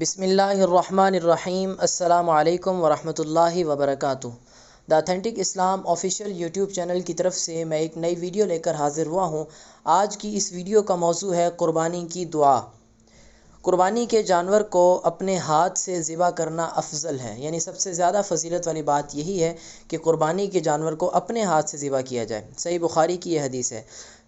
بسم اللہ الرحمن الرحیم۔ السلام علیکم ورحمۃ اللہ وبرکاتہ۔ دا اتھینٹک اسلام آفیشیل یوٹیوب چینل کی طرف سے میں ایک نئی ویڈیو لے کر حاضر ہوا ہوں۔ آج کی اس ویڈیو کا موضوع ہے قربانی کی دعا۔ قربانی کے جانور کو اپنے ہاتھ سے ذبح کرنا افضل ہے، یعنی سب سے زیادہ فضیلت والی بات یہی ہے کہ قربانی کے جانور کو اپنے ہاتھ سے ذبح کیا جائے۔ صحیح بخاری کی یہ حدیث ہے۔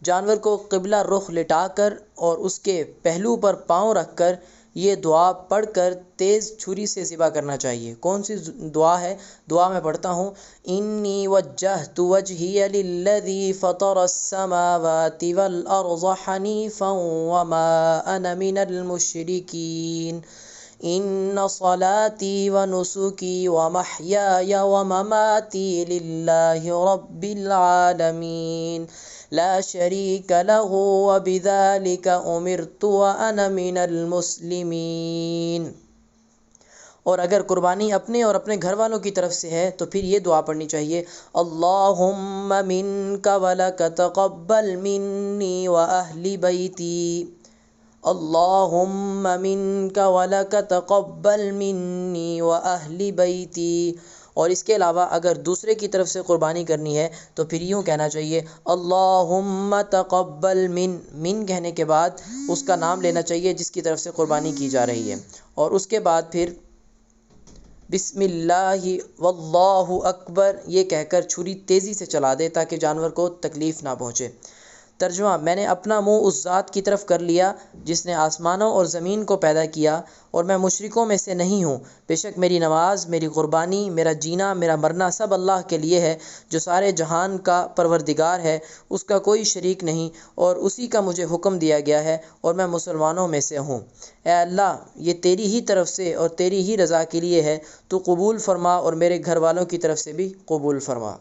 جانور کو قبلہ رخ لٹا کر اور اس کے پہلو پر پاؤں رکھ کر یہ دعا پڑھ کر تیز چھری سے ذبح کرنا چاہیے۔ کون سی دعا ہے؟ دعا میں پڑھتا ہوں، انی وجہت وجہی للذی فطر السماوات والارض حنیفا وما انا من المشرکین، ان صلاتی ونسکی ومحیای ومماتی للہ رب العالمین لا شریک لہ وبذالک امرت وانا من المسلمین۔ اور اگر قربانی اپنے اور اپنے گھر والوں کی طرف سے ہے تو پھر یہ دعا پڑھنی چاہیے، اللہم منک ولک تقبل منی واہل بیتی، اللہم منک ولک تقبل منی واہل بیتی۔ اور اس کے علاوہ اگر دوسرے کی طرف سے قربانی کرنی ہے تو پھر یوں کہنا چاہیے، اللہم تقبل من کہنے کے بعد اس کا نام لینا چاہیے جس کی طرف سے قربانی کی جا رہی ہے، اور اس کے بعد پھر بسم اللہ واللہ اکبر یہ کہہ کر چھری تیزی سے چلا دے تاکہ جانور کو تکلیف نہ پہنچے۔ ترجمہ: میں نے اپنا منہ اس ذات کی طرف کر لیا جس نے آسمانوں اور زمین کو پیدا کیا، اور میں مشرکوں میں سے نہیں ہوں۔ بے شک میری نماز، میری قربانی، میرا جینا، میرا مرنا سب اللہ کے لیے ہے جو سارے جہان کا پروردگار ہے، اس کا کوئی شریک نہیں، اور اسی کا مجھے حکم دیا گیا ہے اور میں مسلمانوں میں سے ہوں۔ اے اللہ، یہ تیری ہی طرف سے اور تیری ہی رضا کے لیے ہے، تو قبول فرما اور میرے گھر والوں کی طرف سے بھی قبول فرما۔